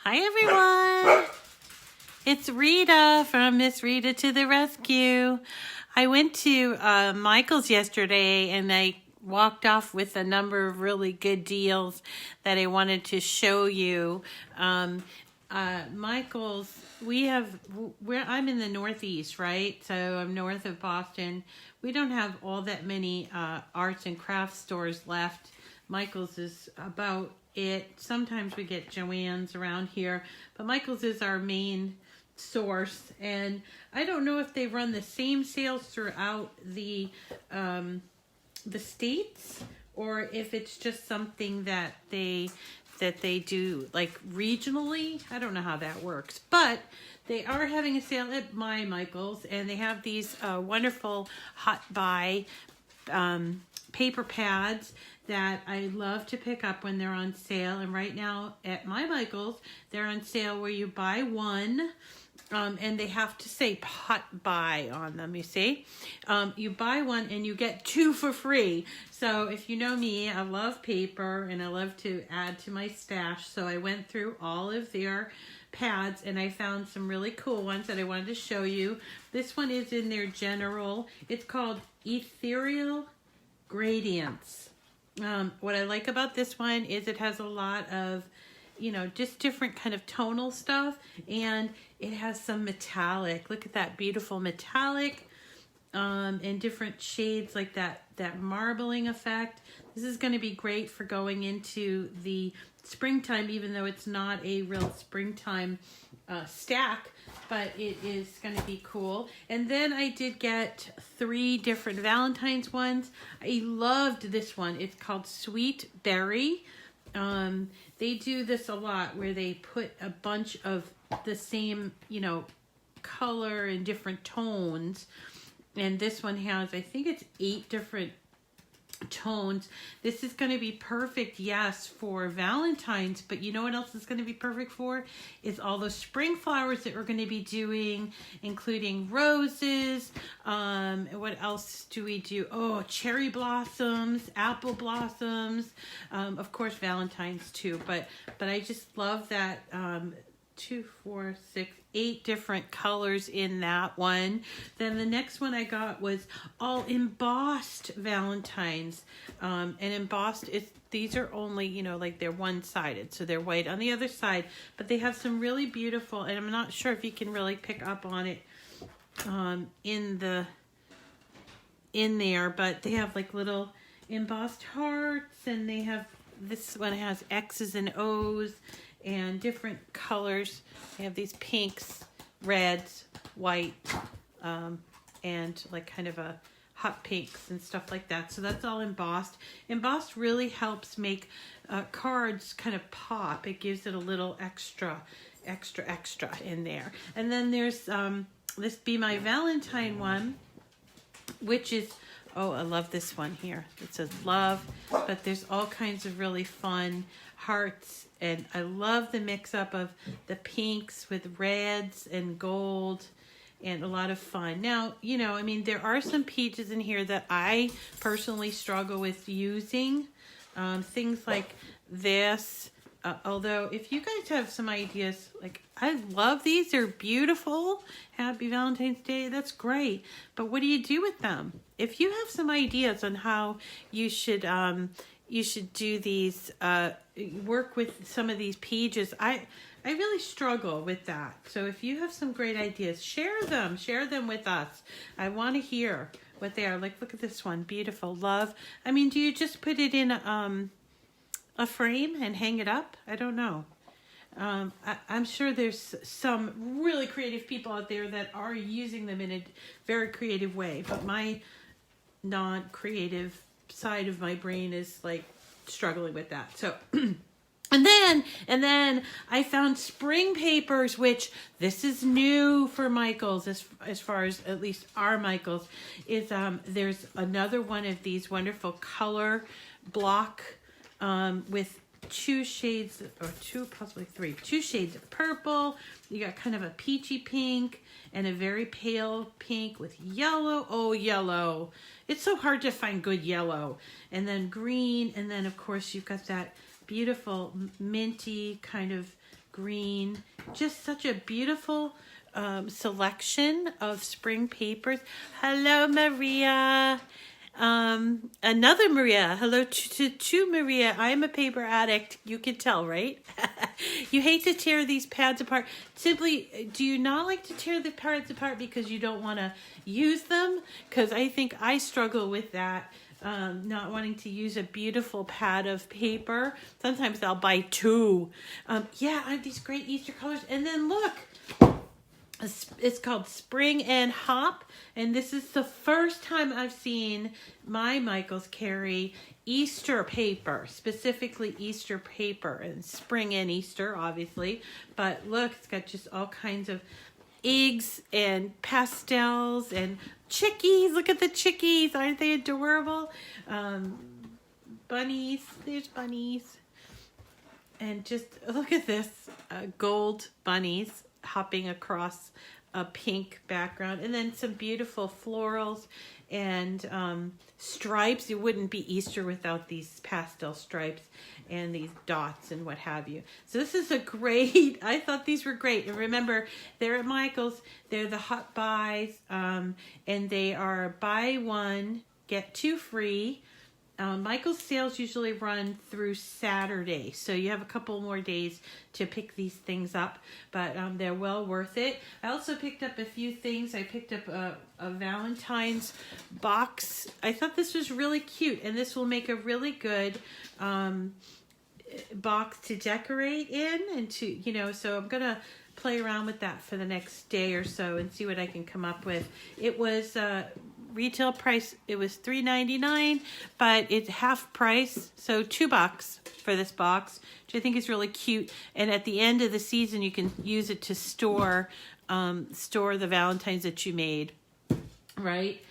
Hi everyone, it's Rita from Miss Rita to the Rescue. I went to Michael's yesterday and I walked off with a number of really good deals that I wanted to show you. Michael's, I'm in the Northeast, right? So I'm north of Boston. We don't have all that many arts and crafts stores left. Michael's is about it. Sometimes we get Joann's around here, but Michael's is our main source. And I don't know if they run the same sales throughout the states, or if it's just something that they do like regionally. I don't know how that works, but they are having a sale at my Michael's, and they have these wonderful hot buy paper pads that I love to pick up when they're on sale. And right now at my Michael's, they're on sale where you buy one, and they have to say hot buy on them, you see. You buy one and you get two for free. So if you know me, I love paper and I love to add to my stash. So I went through all of their pads and I found some really cool ones that I wanted to show you. This one is in their general. It's called Ethereal Gradients. What I like about this one is it has a lot of, just different kind of tonal stuff, and it has some metallic. Look at that beautiful metallic, and different shades like that marbling effect. This is going to be great for going into the springtime, even though it's not a real springtime stack, but it is going to be cool. And then I did get 3 different Valentine's ones. I loved this one. It's called Sweet Berry. They do this a lot where they put a bunch of the same, color and different tones. And this one has, I think it's 8 different tones. This is going to be perfect, yes, for Valentine's, but you know what else is going to be perfect for? Is all those spring flowers that we're going to be doing, including roses. What else do we do? Oh, cherry blossoms, apple blossoms, of course Valentine's too, but I just love that 2, 4, 6, 8 different colors in that one. Then the next one I got was all embossed Valentines. And embossed, these are only, like they're one-sided, so they're white on the other side, but they have some really beautiful, and I'm not sure if you can really pick up on it in there, but they have like little embossed hearts, and they have, this one has X's and O's, and different colors. They have these pinks, reds, white, and like kind of a hot pinks and stuff like that. So that's all embossed. Embossed really helps make cards kind of pop. It gives it a little extra in there. And then there's this Be My Valentine one, which is, oh, I love this one here. It says love, but there's all kinds of really fun hearts, and I love the mix up of the pinks with reds and gold, and a lot of fun. Now, there are some peaches in here that I personally struggle with using. Things like this, although if you guys have some ideas, like I love these, they're beautiful. Happy Valentine's Day, that's great. But what do you do with them? If you have some ideas on how you should do these, work with some of these pages. I really struggle with that. So if you have some great ideas, share them with us. I want to hear what they are. Like, look at this one, beautiful love. I mean, do you just put it in a frame and hang it up? I don't know. I'm sure there's some really creative people out there that are using them in a very creative way, but my non-creative side of my brain is like struggling with that. So and then I found spring papers, which this is new for Michael's, as far as at least our Michael's, is there's another one of these wonderful color block with 2 shades, or 2, possibly 3, 2 shades of purple. You got kind of a peachy pink and a very pale pink with yellow. Oh, yellow. It's so hard to find good yellow. And then green, and then of course you've got that beautiful minty kind of green. Just such a beautiful selection of spring papers. Hello, Maria. Another Maria. Hello to Maria. I am a paper addict. You can tell, right? You hate to tear these pads apart. Simply, do you not like to tear the pads apart because you don't want to use them? Because I think I struggle with that. Not wanting to use a beautiful pad of paper. Sometimes I'll buy two. Yeah, I have these great Easter colors. And then look. It's called Spring and Hop, and this is the first time I've seen my Michaels carry Easter paper, specifically Easter paper, and spring and Easter, obviously. But look, it's got just all kinds of eggs and pastels and chickies. Look at the chickies. Aren't they adorable? Bunnies. There's bunnies. And just look at this. Gold bunnies hopping across a pink background, and then some beautiful florals and stripes. It wouldn't be Easter without these pastel stripes and these dots and what have you. So this is a great, I thought these were great. And remember, they're at Michael's. They're the hot buys, and they are buy one, get two free. Michael's sales usually run through Saturday, so you have a couple more days to pick these things up, but they're well worth it. I also picked up a few things. I picked up a Valentine's box. I thought this was really cute, and this will make a really good box to decorate in, and to, you know, so I'm going to play around with that for the next day or so and see what I can come up with. It was retail price, it was $3.99, but it's half price, so $2 for this box, which I think is really cute. And at the end of the season, you can use it to store the Valentines that you made, right?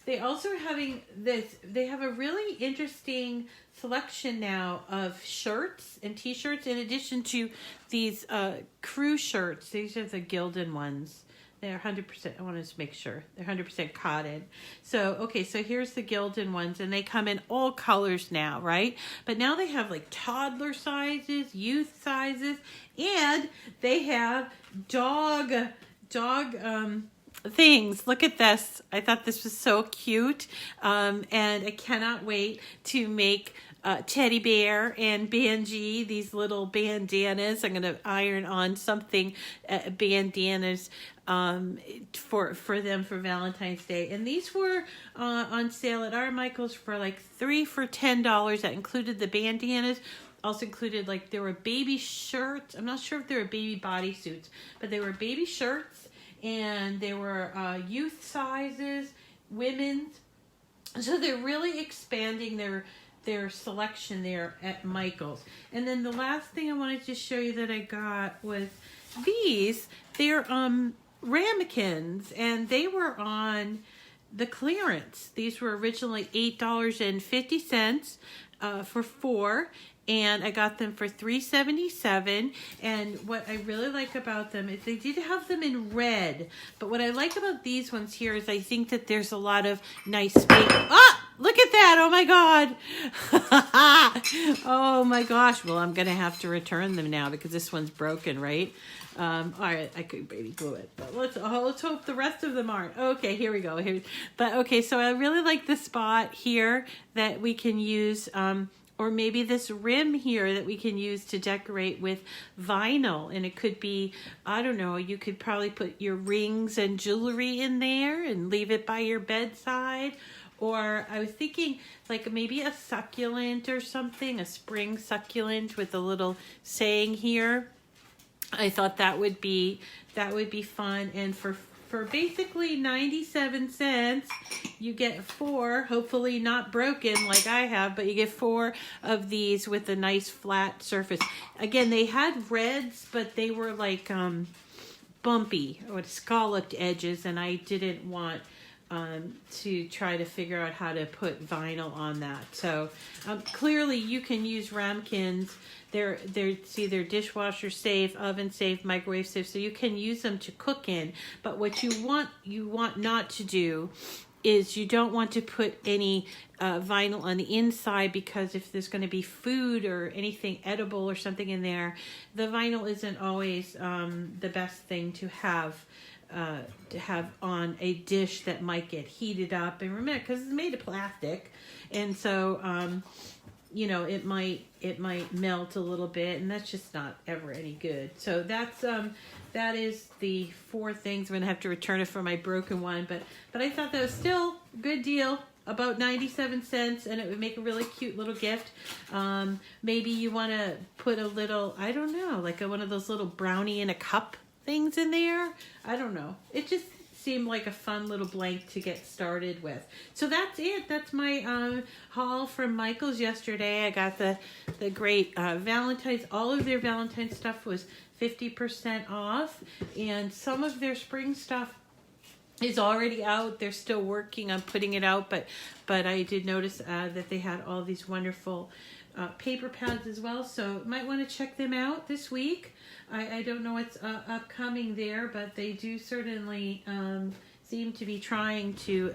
They also are having this, they have a really interesting selection now of shirts and t-shirts, in addition to these crew shirts. These are the Gildan ones. They're 100%, I want to make sure, they're 100% cotton. So, okay, so here's the Gildan ones, and they come in all colors now, right? But now they have like toddler sizes, youth sizes, and they have dog things. Look at this. I thought this was so cute, and I cannot wait to make Teddy Bear and Banji, these little bandanas. I'm going to iron on something, bandanas for them for Valentine's Day. And these were on sale at our Michael's for like 3 for $10. That included the bandanas. Also included, like, there were baby shirts. I'm not sure if they were baby bodysuits, but they were baby shirts, and they were youth sizes, women's. So they're really expanding their selection there at Michael's. And then the last thing I wanted to show you that I got was these. They're ramekins, and they were on the clearance. These were originally $8.50 for 4, and I got them for $3.77. And what I really like about them is they did have them in red, but what I like about these ones here is I think that there's a lot of nice space. Ah! Look at that. Oh my God. Oh my gosh. Well, I'm going to have to return them now because this one's broken, right? All right, I could baby glue it, but let's hope the rest of them aren't. Okay, here we go. Okay, so I really like the spot here that we can use, or maybe this rim here that we can use to decorate with vinyl. And it could be, I don't know, you could probably put your rings and jewelry in there and leave it by your bedside. Or I was thinking like maybe a succulent or something, a spring succulent with a little saying here. I thought that would be fun. And for basically 97 cents, you get 4, hopefully not broken like I have, but you get 4 of these with a nice flat surface. Again, they had reds, but they were like bumpy or scalloped edges, and I didn't want to try to figure out how to put vinyl on that. So clearly you can use ramekins. They're either dishwasher safe, oven safe, microwave safe, so you can use them to cook in. But what you want not to do is you don't want to put any vinyl on the inside, because if there's going to be food or anything edible or something in there, the vinyl isn't always the best thing to have on a dish that might get heated up. And remember, because it's made of plastic, and so you know, it might melt a little bit, and that's just not ever any good. So that is the 4 things. I'm gonna have to return it for my broken one, but I thought that was still a good deal, about 97 cents, and it would make a really cute little gift. Maybe you want to put a little, I don't know, like one of those little brownie in a cup things in there. I don't know. It just seemed like a fun little blank to get started with. So that's it. That's my haul from Michael's yesterday. I got the great Valentine's. All of their Valentine's stuff was 50% off, and some of their spring stuff is already out. They're still working on putting it out, but I did notice that they had all these wonderful paper pads as well, so you might want to check them out this week. I don't know what's upcoming there, but they do certainly seem to be trying to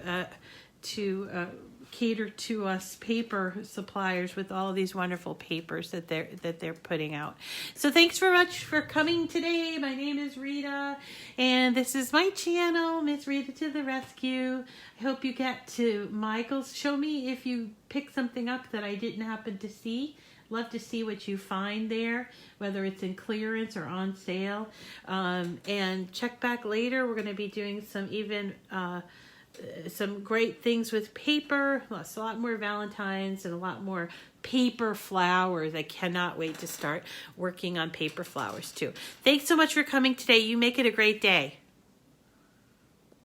cater to us paper suppliers with all of these wonderful papers that they're putting out. So thanks very much for coming today. My name is Rita, and this is my channel, Miss Rita to the Rescue. I hope you get to Michael's. Show me if you pick something up that I didn't happen to see. Love to see what you find there, whether it's in clearance or on sale. And check back later. We're going to be doing some great things with paper, a lot more Valentines and a lot more paper flowers. I cannot wait to start working on paper flowers too. Thanks so much for coming today. You make it a great day.